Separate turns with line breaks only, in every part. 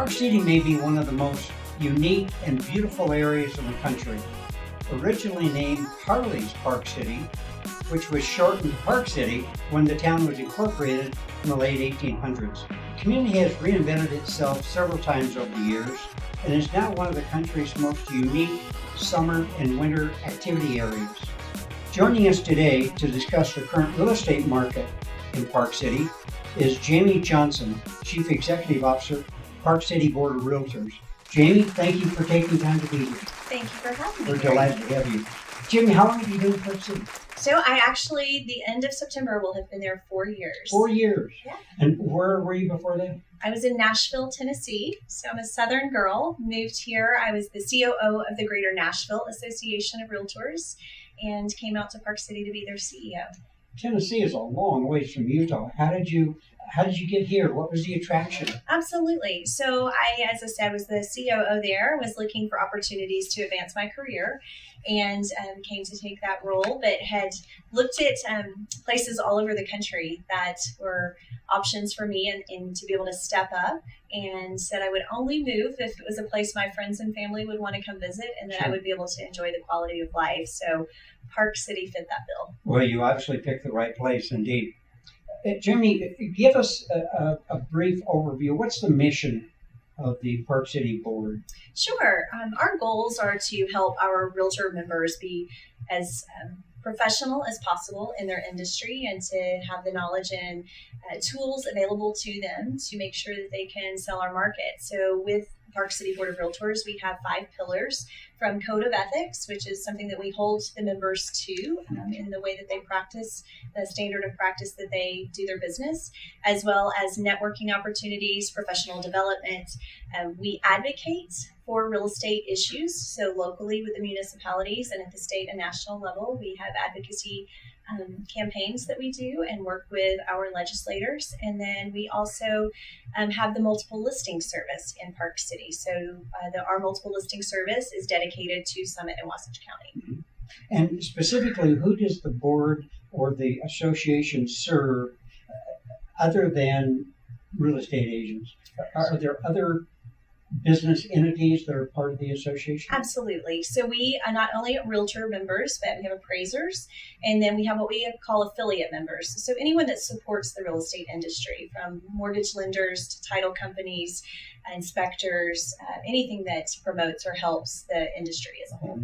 Park City may be one of the most unique and beautiful areas in the country. Originally named Harley's Park City, which was shortened to Park City when the town was incorporated in the late 1800s. The community has reinvented itself several times over the years and is now one of the country's most unique summer and winter activity areas. Joining us today to discuss the current real estate market in Park City is Jamie Johnson, Chief Executive Officer, Park City Board of Realtors. Jamie, thank you for taking time to be here.
Thank you for having me.
We're delighted to have you. Jamie, how long have you been in Park City?
So I actually, the end of September, will have been there 4 years.
4 years?
Yeah.
And where were you before that?
I was in Nashville, Tennessee. So I'm a Southern girl, moved here. I was the COO of the Greater Nashville Association of Realtors and came out to Park City to be their CEO.
Tennessee is a long ways from Utah. How did you get here? What was the attraction?
Absolutely. So as I said, was the COO there, was looking for opportunities to advance my career and came to take that role, but had looked at places all over the country that were options for me and to be able to step up, and said I would only move if it was a place my friends and family would want to come visit and that I would be able to enjoy the quality of life. So Park City fit that bill.
Well, you obviously picked the right place indeed. Jimmy, give us a brief overview. What's the mission of the Park City Board?
Sure. Our goals are to help our realtor members be as professional as possible in their industry and to have the knowledge and tools available to them to make sure that they can sell our market. So with Park City Board of Realtors, we have 5 pillars, from code of ethics, which is something that we hold the members to in the way that they practice, the standard of practice that they do their business, as well as networking opportunities, professional development. We advocate for real estate issues, so locally with the municipalities and at the state and national level, we have advocacy campaigns that we do and work with our legislators. And then we also have the multiple listing service in Park City. So our multiple listing service is dedicated to Summit and Wasatch County.
And specifically, who does the board or the association serve other than real estate agents? Are there other business entities that are part of the association?
Absolutely. So we are not only realtor members, but we have appraisers, and then we have what we call affiliate members. So anyone that supports the real estate industry, from mortgage lenders to title companies, inspectors, anything that promotes or helps the industry as a whole.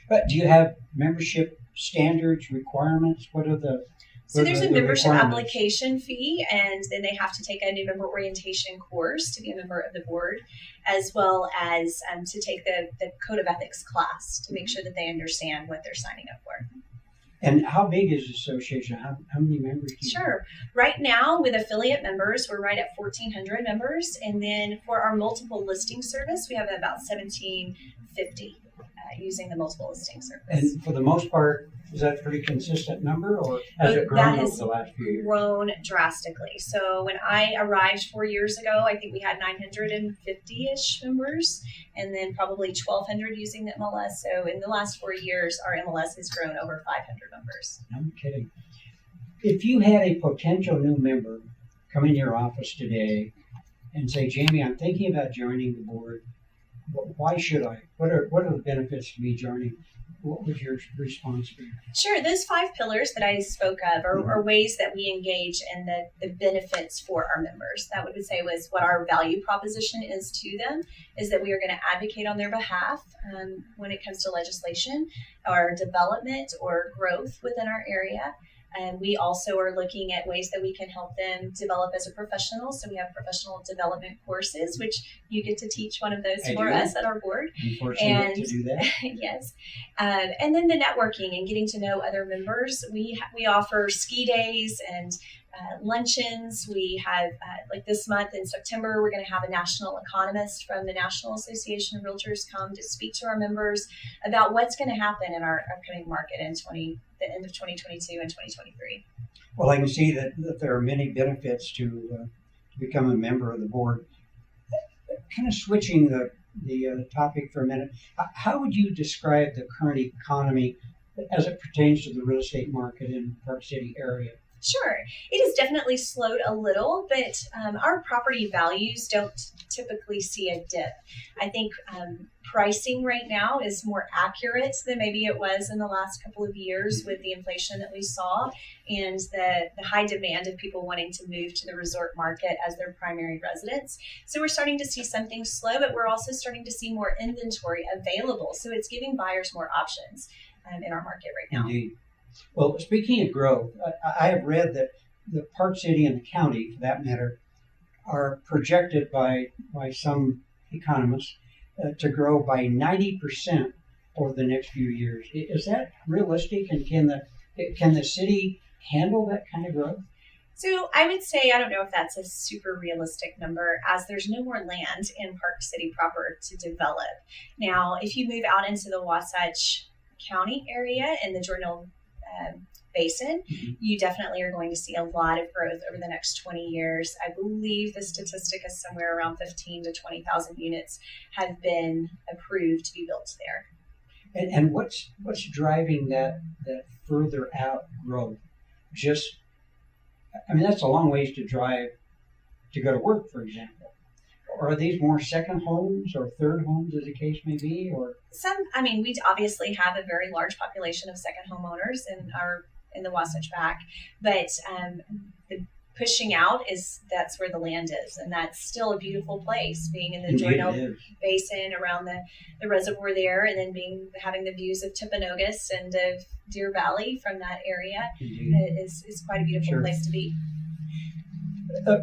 But do you have membership standards, requirements? What are the
So there's a membership application fee, and then they have to take a new member orientation course to be a member of the board, as well as to take the Code of Ethics class to make sure that they understand what they're signing up for.
And how big is the association? How many members do you have?
Sure. Right now, with affiliate members, we're right at 1,400 members. And then for our multiple listing service, we have about 1,750 using the multiple listing service.
And for the most part, is that a pretty consistent number, or has it grown over the last few years?
Grown drastically. So when I arrived 4 years ago, I think we had 950-ish members, and then probably 1,200 using the MLS. So in the last 4 years, our MLS has grown over 500 members.
No kidding. If you had a potential new member come in your office today and say, Jamie, I'm thinking about joining the board. Why should I? What are the benefits of me joining? What would your response be?
Sure. Those 5 pillars that I spoke of are ways that we engage in the benefits for our members. That would say was what our value proposition is to them, is that we are going to advocate on their behalf when it comes to legislation or development or growth within our area. And we also are looking at ways that we can help them develop as a professional. So we have professional development courses, which you get to teach one of those for us at our board.
Unfortunately, to do that.
Yes. And then the networking and getting to know other members. We offer ski days and luncheons. We have, like this month in September, we're going to have a national economist from the National Association of Realtors come to speak to our members about what's going to happen in our upcoming market in the end of 2022 and 2023.
Well, I can see that there are many benefits to become a member of the board. Kind of switching the topic for a minute, how would you describe the current economy as it pertains to the real estate market in Park City area?
Sure. It has definitely slowed a little, but our property values don't typically see a dip. I think pricing right now is more accurate than maybe it was in the last couple of years with the inflation that we saw and the high demand of people wanting to move to the resort market as their primary residence. So we're starting to see some things slow, but we're also starting to see more inventory available. So it's giving buyers more options in our market right now.
Indeed. Well, speaking of growth, I have read that the Park City and the county, for that matter, are projected by some economists to grow by 90% over the next few years. Is that realistic, and can the city handle that kind of growth?
So I would say I don't know if that's a super realistic number, as there's no more land in Park City proper to develop. Now, if you move out into the Wasatch County area and the Jordan Basin, you definitely are going to see a lot of growth over the next 20 years. I believe the statistic is somewhere around 15 to 20,000 units have been approved to be built there.
And what's driving that further out growth? I mean, that's a long ways to drive to go to work, for example. Or are these more second homes or third homes, as the case may be, or
we obviously have a very large population of second homeowners in the Wasatch Back, but the pushing out that's where the land is, and that's still a beautiful place, being in the Jordan Basin around the reservoir there, and then having the views of Timpanogos and of Deer Valley from that area is quite a beautiful place to be.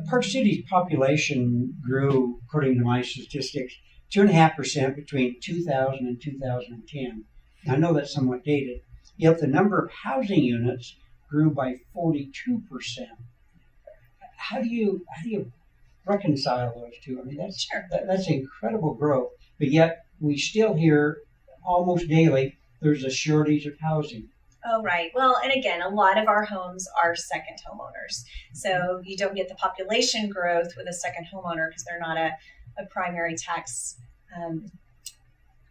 Park City's population grew, according to my statistics, 2.5% between 2000 and 2010. I know that's somewhat dated, yet the number of housing units grew by 42%. How do you reconcile those two? I mean, that's incredible growth, but yet we still hear almost daily there's a shortage of housing.
Oh, right. Well, and again, a lot of our homes are second homeowners. So you don't get the population growth with a second homeowner because they're not a primary tax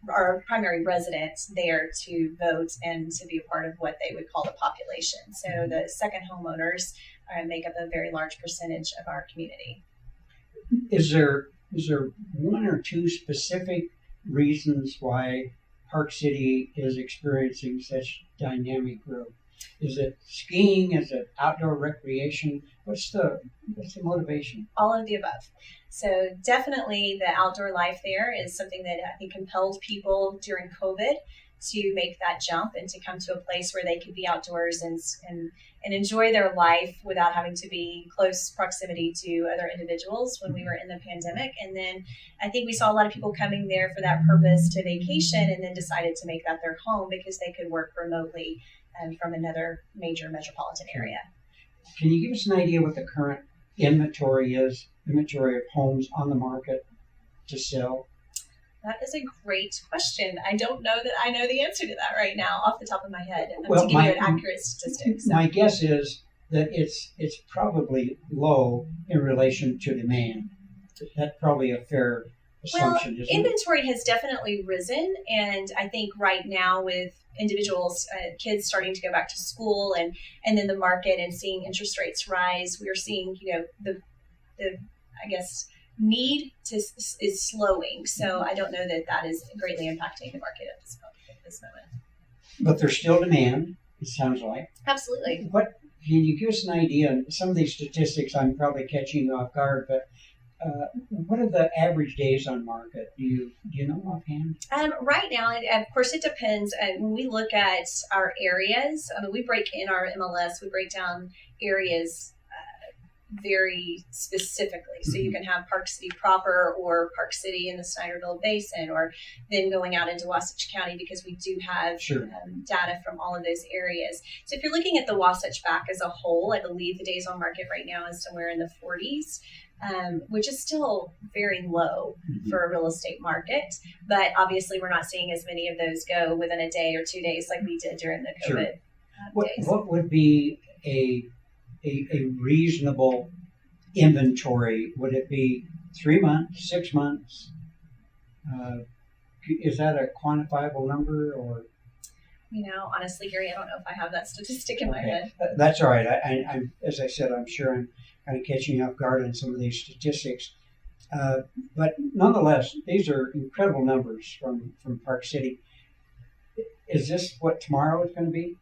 or primary resident there to vote and to be a part of what they would call the population. So the second homeowners make up a very large percentage of our community.
Is there one or two specific reasons why Park City is experiencing such dynamic growth? Is it skiing? Is it outdoor recreation? What's the motivation?
All of the above. So definitely the outdoor life there is something that I think compelled people during COVID to make that jump and to come to a place where they could be outdoors and enjoy their life without having to be close proximity to other individuals when we were in the pandemic. And then I think we saw a lot of people coming there for that purpose to vacation and then decided to make that their home because they could work remotely from another major metropolitan area.
Can you give us an idea what the current inventory of homes on the market to sell?
That is a great question. I don't know that I know the answer to that right now off the top of my head. To give you an accurate statistic. So.
My guess is that it's probably low in relation to demand. That's probably a fair assumption, isn't it?
Inventory has definitely risen, and I think right now with individuals, kids starting to go back to school, and then the market and seeing interest rates rise, we're seeing the I guess need is slowing. So I don't know that is greatly impacting the market at this moment.
But there's still demand, it sounds like.
Absolutely.
What can you give us an idea? And some of these statistics I'm probably catching you off guard, but what are the average days on market? Do you know offhand?
Right now, of course, it depends. When we look at our areas, we break in our MLS, we break down areas very specifically. So you can have Park City proper or Park City in the Snyderville Basin, or then going out into Wasatch County because we do have data from all of those areas. So if you're looking at the Wasatch Back as a whole, I believe the days on market right now is somewhere in the 40s. Which is still very low for a real estate market. But obviously, we're not seeing as many of those go within a day or 2 days like we did during the COVID days.
What would be a reasonable inventory? Would it be 3 months, 6 months? Is that a quantifiable number, or?
Honestly, Gary, I don't know if I have that statistic in my head.
That's all right. I'm, as I said, I'm sure I'm kind of catching you off guard on some of these statistics. But nonetheless, these are incredible numbers from Park City. Is this what tomorrow is going to be?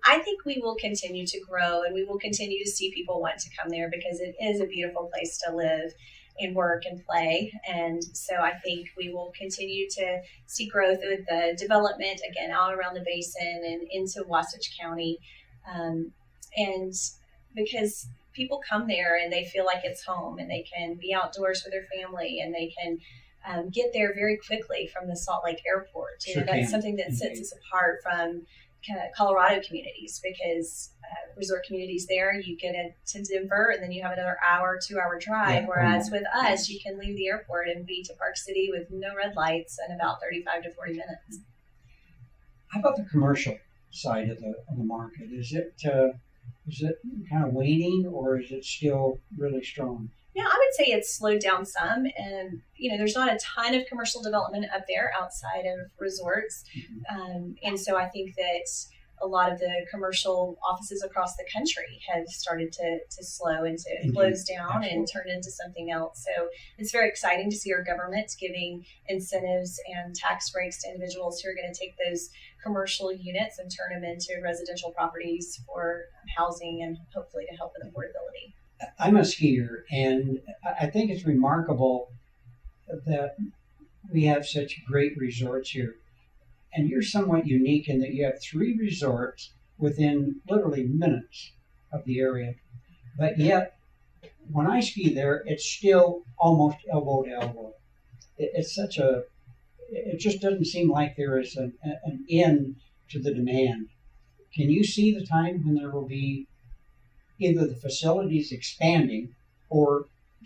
I think we will continue to grow, and we will continue to see people want to come there because it is a beautiful place to live and work and play. And so I think we will continue to see growth with the development, again, out around the basin and into Wasatch County. And because people come there and they feel like it's home, and they can be outdoors with their family, and they can get there very quickly from the Salt Lake Airport. That's something that sets us apart from kind of Colorado communities, because resort communities there, you get into Denver and then you have another hour, 2-hour drive. Whereas with us, you can leave the airport and be to Park City with no red lights in about 35 to 40 minutes.
How about the commercial side of the market? Is it kind of waning, or is it still really strong?
Yeah, I would say it's slowed down some, and there's not a ton of commercial development up there outside of resorts, and so I think that a lot of the commercial offices across the country have started to slow and to close down and turn into something else. So it's very exciting to see our government giving incentives and tax breaks to individuals who are going to take those commercial units and turn them into residential properties for housing and hopefully to help with affordability.
I'm a skier, and I think it's remarkable that we have such great resorts here. And you're somewhat unique in that you have 3 resorts within literally minutes of the area. But yet, when I ski there, it's still almost elbow to elbow. It just doesn't seem like there is an end to the demand. Can you see the time when there will be either the facilities expanding or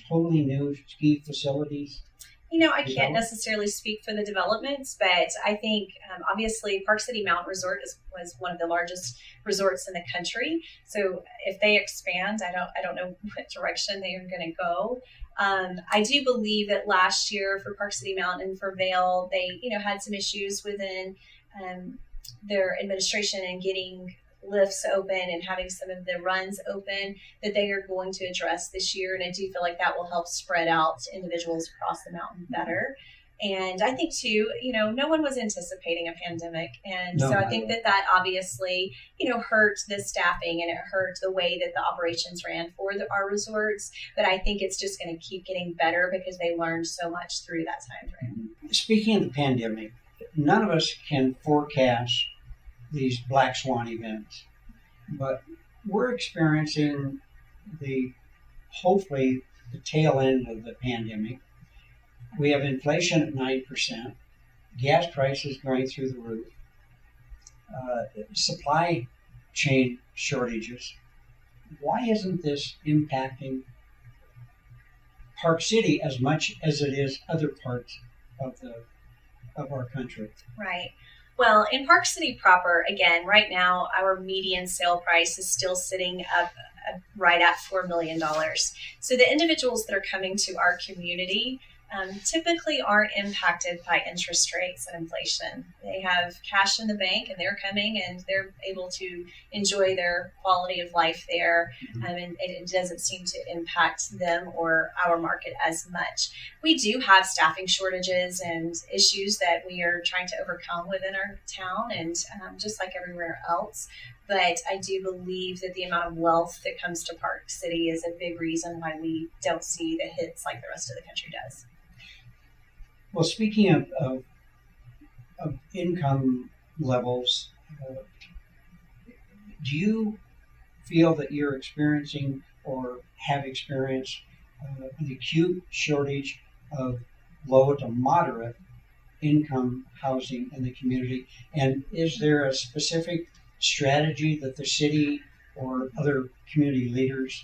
totally new ski facilities?
I can't necessarily speak for the developments, but I think obviously Park City Mountain Resort was one of the largest resorts in the country. So if they expand, I don't know what direction they are going to go. I do believe that last year for Park City Mountain and for Vail, they had some issues within their administration and getting lifts open and having some of the runs open that they are going to address this year. And I do feel like that will help spread out individuals across the mountain better. And I think too, no one was anticipating a pandemic. And so I think that obviously, hurt the staffing and it hurt the way that the operations ran for our resorts. But I think it's just going to keep getting better because they learned so much through that time frame.
Speaking of the pandemic, none of us can forecast these black swan events, but we're experiencing hopefully the tail end of the pandemic. We have inflation at 9%, gas prices going through the roof, supply chain shortages. Why isn't this impacting Park City as much as it is other parts of our country?
Right. Well, in Park City proper, again, right now, our median sale price is still sitting up right at $4 million. So the individuals that are coming to our community typically aren't impacted by interest rates and inflation. They have cash in the bank and they're coming and they're able to enjoy their quality of life there. And it doesn't seem to impact them or our market as much. We do have staffing shortages and issues that we are trying to overcome within our town and just like everywhere else. But I do believe that the amount of wealth that comes to Park City is a big reason why we don't see the hits like the rest of the country does.
Well, speaking of income levels, do you feel that you're experiencing or have experienced an acute shortage of low to moderate income housing in the community? And is there a specific strategy that the city or other community leaders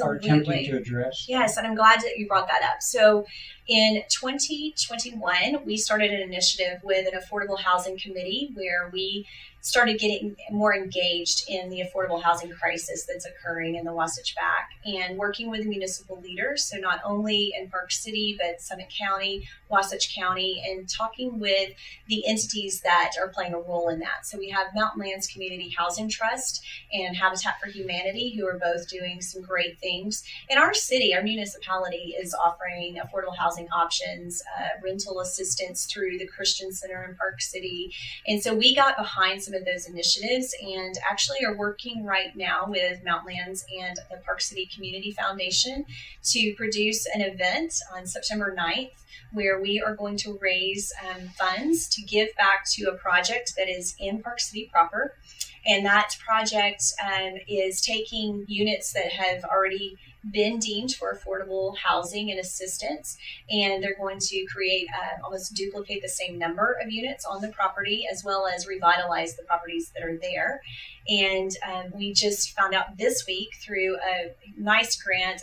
are attempting to address?
Yes, and I'm glad that you brought that up. So in 2021, we started an initiative with an affordable housing committee where we started getting more engaged in the affordable housing crisis that's occurring in the Wasatch Back and working with municipal leaders. So not only in Park City, but Summit County, Wasatch County, and talking with the entities that are playing a role in that. So we have Mountain Lands Community Housing Trust and Habitat for Humanity, who are both doing some great things. In our city, our municipality is offering affordable housing options, rental assistance through the Christian Center in Park City. And so we got behind some of those initiatives and actually are working right now with Mountain Lands and the Park City Community Foundation to produce an event on September 9th where we are going to raise funds to give back to a project that is in Park City proper. And that project is taking units that have already been deemed for affordable housing and assistance, and they're going to create almost duplicate the same number of units on the property, as well as revitalize the properties that are there. And we just found out this week through a nice grant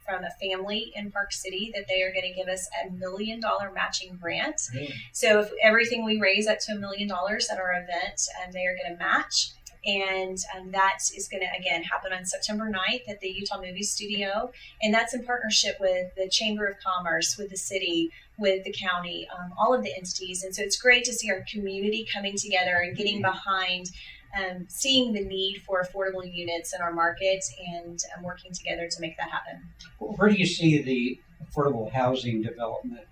from a family in Park City that they are going to give us $1 million matching grant. Really? So if everything we raise up to $1 million at our event, they are going to match. And that is going to, again, happen on September 9th at the Utah Movie Studio. And that's in partnership with the Chamber of Commerce, with the city, with the county, all of the entities. And so it's great to see our community coming together and getting behind seeing the need for affordable units in our market and working together to make that happen.
Where do you see the affordable housing development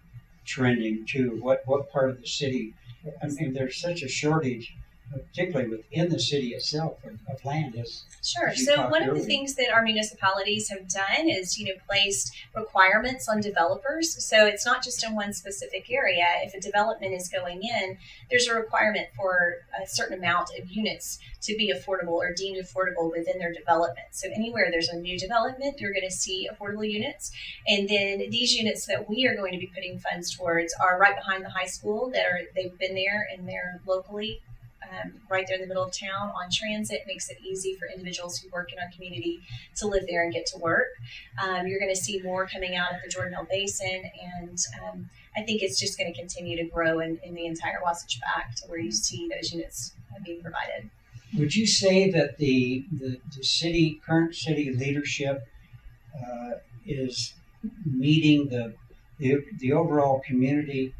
trending to? What part of the city? I mean, there's such a shortage, particularly within the city itself, of land.
Sure. So one of the things that our municipalities have done is, placed requirements on developers. So it's not just in one specific area. If a development is going in, there's a requirement for a certain amount of units to be affordable or deemed affordable within their development. So anywhere there's a new development, you're going to see affordable units. And then these units that we are going to be putting funds towards are right behind the high school they've been there and they're locally right there in the middle of town on transit. Makes it easy for individuals who work in our community to live there and get to work. You're going to see more coming out of the Jordanelle Basin, and I think it's just going to continue to grow in the entire Wasatch Back to where you see those units being provided.
Would you say that the current city leadership is meeting the overall community?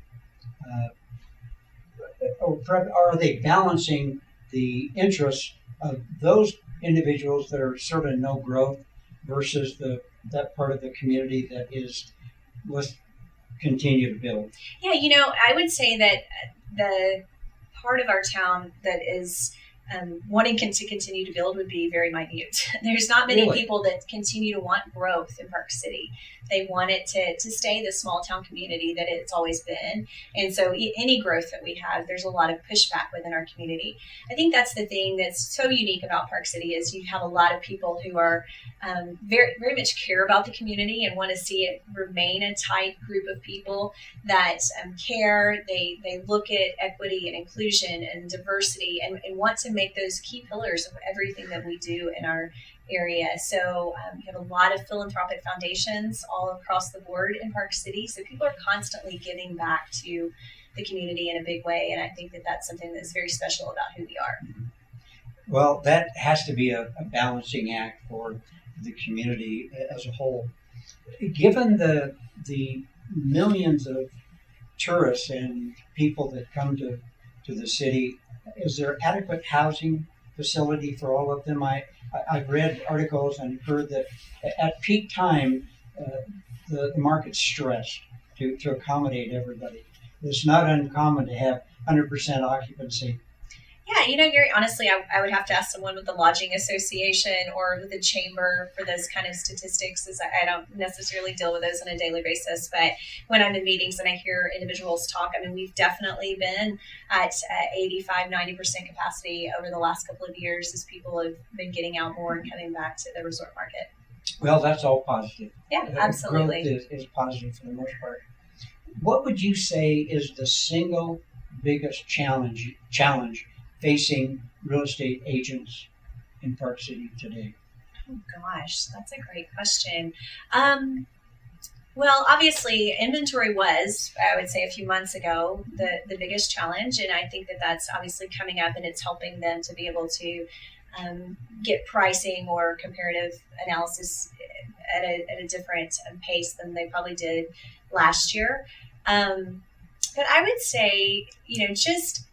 Or are they balancing the interests of those individuals that are sort of no growth versus that part of the community that let's continue to build?
Yeah, I would say that the part of our town that is wanting to continue to build would be very minute. There's not many people that continue to want growth in Park City. They want it to stay the small town community that it's always been. And so any growth that we have, there's a lot of pushback within our community. I think that's the thing that's so unique about Park City is you have a lot of people who are very, very much care about the community and want to see it remain a tight group of people that care. They look at equity and inclusion and diversity and want to make those key pillars of everything that we do in our area. So we have a lot of philanthropic foundations all across the board in Park City. So people are constantly giving back to the community in a big way. And I think that that's something that's very special about who we are.
Well, that has to be a balancing act for the community as a whole. Given the millions of tourists and people that come to the city, is there adequate housing facility for all of them? I've read articles and heard that at peak time, the market's stressed to accommodate everybody. It's not uncommon to have 100% occupancy.
Yeah, Gary, honestly, I would have to ask someone with the Lodging Association or with the Chamber for those kind of statistics, as I don't necessarily deal with those on a daily basis. But when I'm in meetings and I hear individuals talk, we've definitely been at 85-90% capacity over the last couple of years as people have been getting out more and coming back to the resort market.
Well, that's all positive.
Yeah, absolutely.
Growth is positive for the most part. What would you say is the single biggest challenge facing real estate agents in Park City today?
Oh gosh, that's a great question. Well, obviously, inventory was, I would say, a few months ago, the biggest challenge. And I think that that's obviously coming up and it's helping them to be able to get pricing or comparative analysis at a different pace than they probably did last year. But I would say, just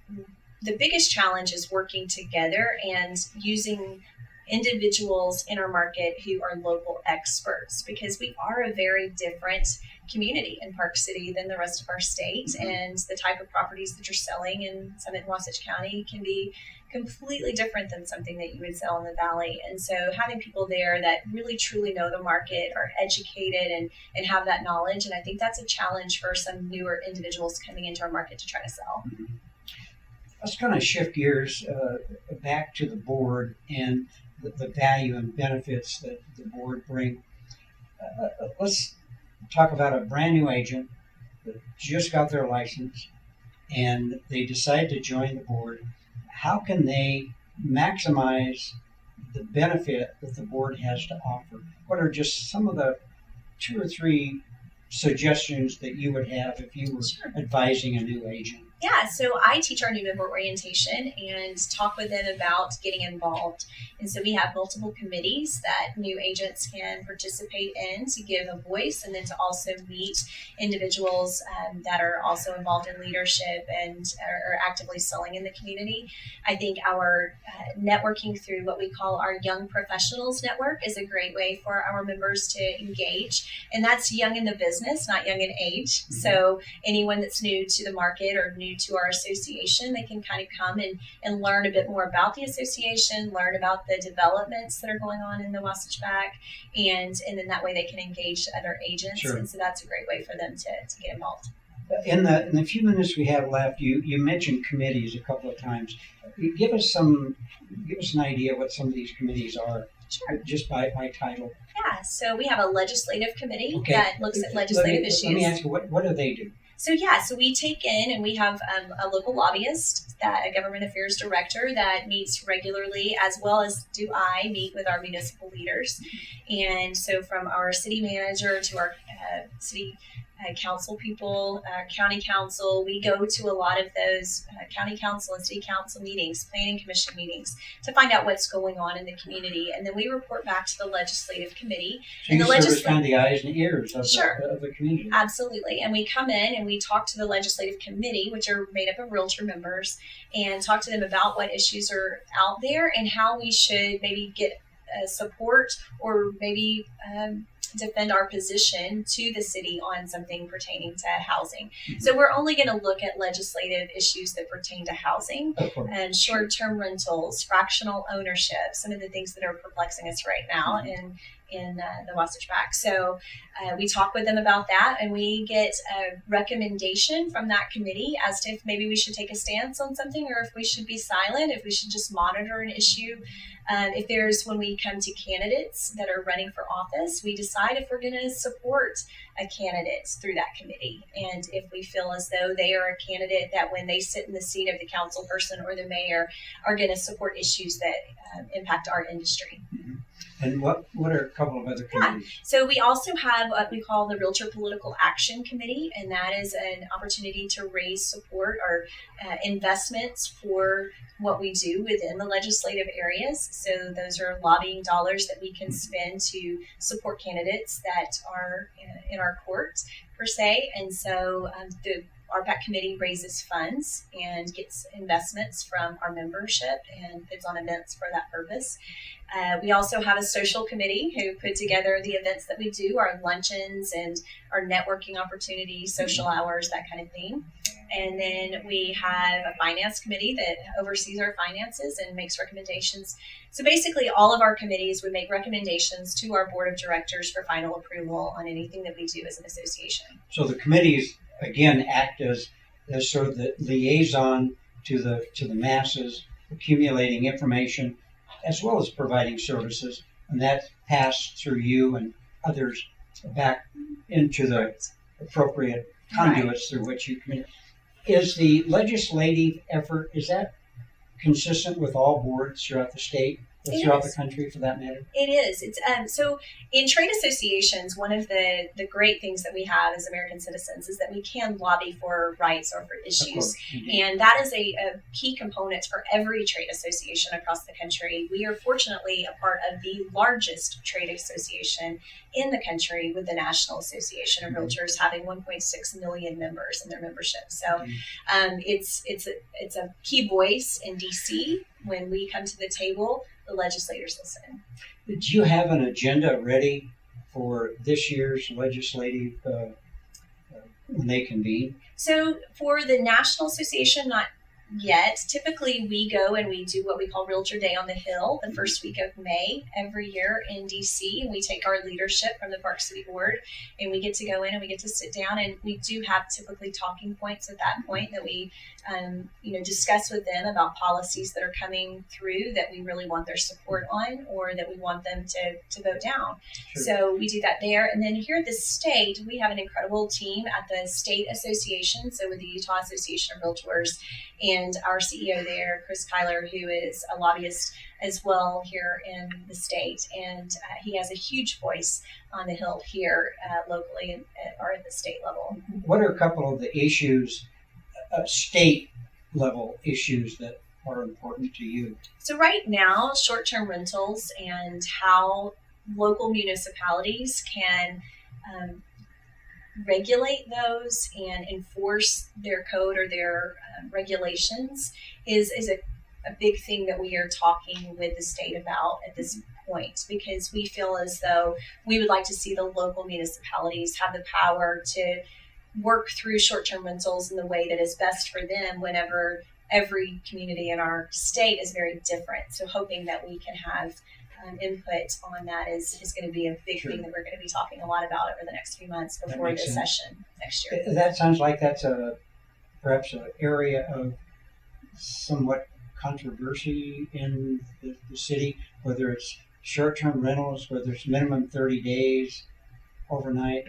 the biggest challenge is working together and using individuals in our market who are local experts, because we are a very different community in Park City than the rest of our state, and the type of properties that you're selling in Summit and Wasatch County can be completely different than something that you would sell in the valley. And so having people there that really truly know the market, are educated, and have that knowledge, and I think that's a challenge for some newer individuals coming into our market to try to sell.
Let's kind of shift gears back to the board and the value and benefits that the board bring. Let's talk about a brand new agent that just got their license and they decide to join the board. How can they maximize the benefit that the board has to offer? What are just some of the 2 or 3 suggestions that you would have if you were advising a new agent?
Yeah, so I teach our new member orientation and talk with them about getting involved. And so we have multiple committees that new agents can participate in to give a voice, and then to also meet individuals that are also involved in leadership and are actively selling in the community. I think our networking through what we call our Young Professionals Network is a great way for our members to engage. And that's young in the business, not young in age. Mm-hmm. So anyone that's new to the market or new to our association, they can kind of come and learn a bit more about the association, learn about the developments that are going on in the Wasatch Back, and then that way they can engage other agents. Sure. And so that's a great way for them to get involved.
In the few minutes we have left, you mentioned committees a couple of times. Give us an idea what some of these committees are.
Sure.
Just by title.
Yeah, so we have a legislative committee that looks at legislative issues.
Let me ask you, what do they do?
So we take in and we have a local lobbyist, a government affairs director that meets regularly, as well as do I meet with our municipal leaders. And so from our city manager to our city council people, county council, we go to a lot of those county council and city council meetings, planning commission meetings, to find out what's going on in the community. And then we report back to the legislative committee.
So you serve as kind of the eyes and ears of the community.
Absolutely. And we come in and we talk to the legislative committee, which are made up of realtor members, and talk to them about what issues are out there and how we should maybe get support or maybe defend our position to the city on something pertaining to housing. Mm-hmm. So we're only going to look at legislative issues that pertain to housing and short-term rentals, fractional ownership, some of the things that are perplexing us right now in the Wasatch Back. So we talk with them about that, and we get a recommendation from that committee as to if maybe we should take a stance on something, or if we should be silent, if we should just monitor an issue. When we come to candidates that are running for office, we decide if we're going to support a candidate through that committee. And if we feel as though they are a candidate that when they sit in the seat of the council person or the mayor are going to support issues that impact our industry.
Mm-hmm. And what are a couple of other committees?
Yeah. So we also have what we call the Realtor Political Action Committee, and that is an opportunity to raise support or investments for what we do within the legislative areas. So those are lobbying dollars that we can spend to support candidates that are in our court, per se. And so the RPAC committee raises funds and gets investments from our membership and puts on events for that purpose. We also have a social committee who put together the events that we do, our luncheons and our networking opportunities, social hours, that kind of thing. And then we have a finance committee that oversees our finances and makes recommendations. So basically all of our committees would make recommendations to our board of directors for final approval on anything that we do as an association.
So the committees, again, act as sort of the liaison to the masses, accumulating information, as well as providing services, and that's passed through you and others back into the appropriate conduits through which you communicate. Is the legislative effort, is that consistent with all boards throughout the state? throughout the country, for that matter?
It is. It's so in trade associations, one of the great things that we have as American citizens is that we can lobby for rights or for issues, and that is a key component for every trade association across the country. We are fortunately a part of the largest trade association in the country, with the National Association of Realtors having 1.6 million members in their membership. So it's a key voice in DC. When we come to the table, the legislators listen.
Do you have an agenda ready for this year's legislative when they convene?
So for the National Association, not yet. Typically, we go and we do what we call Realtor Day on the Hill the first week of May every year in DC. And we take our leadership from the Park City Board and we get to go in and we get to sit down, and we do have typically talking points at that point that we discuss with them about policies that are coming through that we really want their support on, or that we want them to vote down. Sure. So we do that there. And then here at the state, we have an incredible team at the state association. So with the Utah Association of Realtors, and our CEO there, Chris Kyler, who is a lobbyist as well here in the state. And he has a huge voice on the Hill here locally or at the state level.
What are a couple of the issues, state level issues, that are important to you?
So right now, short-term rentals and how local municipalities can regulate those and enforce their code or their regulations is a big thing that we are talking with the state about at this point, because we feel as though we would like to see the local municipalities have the power to work through short-term rentals in the way that is best for them, whenever every community in our state is very different. So hoping that we can have input on that is going to be a big thing that we're going to be talking a lot about over the next few months before the session next year.
That sounds like that's perhaps an area of somewhat controversy in the city, whether it's short-term rentals, whether it's minimum 30 days overnight.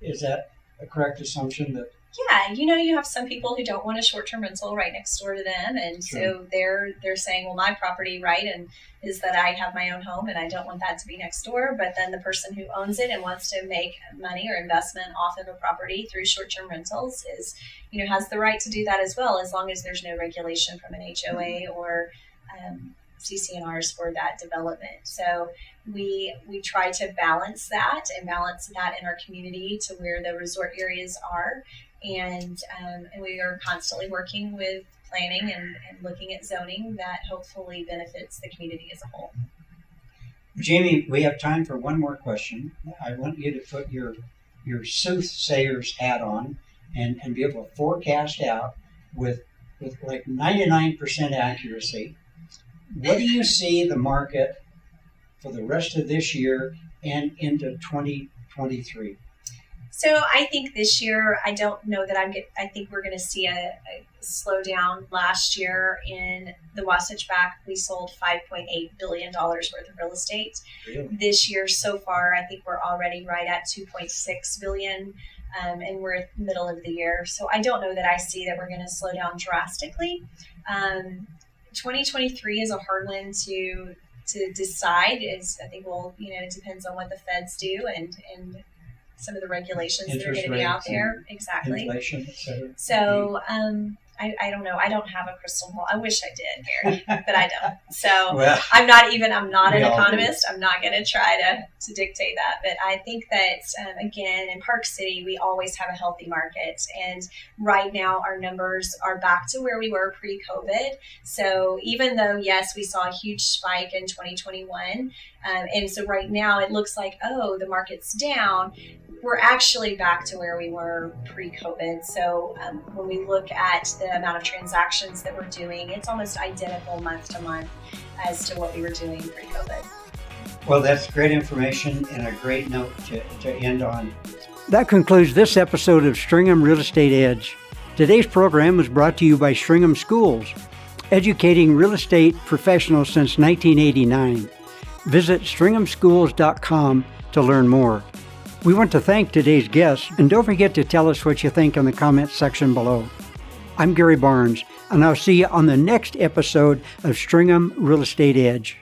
Is that a correct assumption? That
yeah, you have some people who don't want a short-term rental right next door to them, and so they're saying, well, my property right and is that I have my own home and I don't want that to be next door. But then the person who owns it and wants to make money or investment off of a property through short-term rentals is has the right to do that as well, as long as there's no regulation from an HOA or CC&Rs for that development. So we try to balance that in our community to where the resort areas are. And we are constantly working with planning and looking at zoning that hopefully benefits the community as a whole.
Jamie, we have time for one more question. I want you to put your soothsayer's hat on and be able to forecast out with like 99% accuracy. What do you see the market for the rest of this year and into 2023?
So I think this year, I don't know that I think we're going to see a slowdown. Last year in the Wasatch Back, we sold $5.8 billion worth of real estate.
Really?
This year so far, I think we're already right at $2.6 billion, and we're at the middle of the year. So I don't know that I see that we're going to slow down drastically. 2023 is a hard one to decide. I think it depends on what the feds do and some of the regulations that are going to be out there. Exactly.
Inflation, et cetera.
So I don't know. I don't have a crystal ball. I wish I did, Gary, but I don't. So
well,
I'm not an economist. I'm not going to try to dictate that. But I think that, again, in Park City, we always have a healthy market. And right now, our numbers are back to where we were pre-COVID. So even though, yes, we saw a huge spike in 2021, and so right now it looks like, the market's down, we're actually back to where we were pre-COVID. So when we look at the amount of transactions that we're doing, it's almost identical month to month as to what we were doing pre-COVID.
Well, that's great information and a great note to end on. That concludes this episode of Stringham Real Estate Edge. Today's program was brought to you by Stringham Schools, educating real estate professionals since 1989. Visit stringhamschools.com to learn more. We want to thank today's guests, and don't forget to tell us what you think in the comments section below. I'm Gary Barnes, and I'll see you on the next episode of Stringham Real Estate Edge.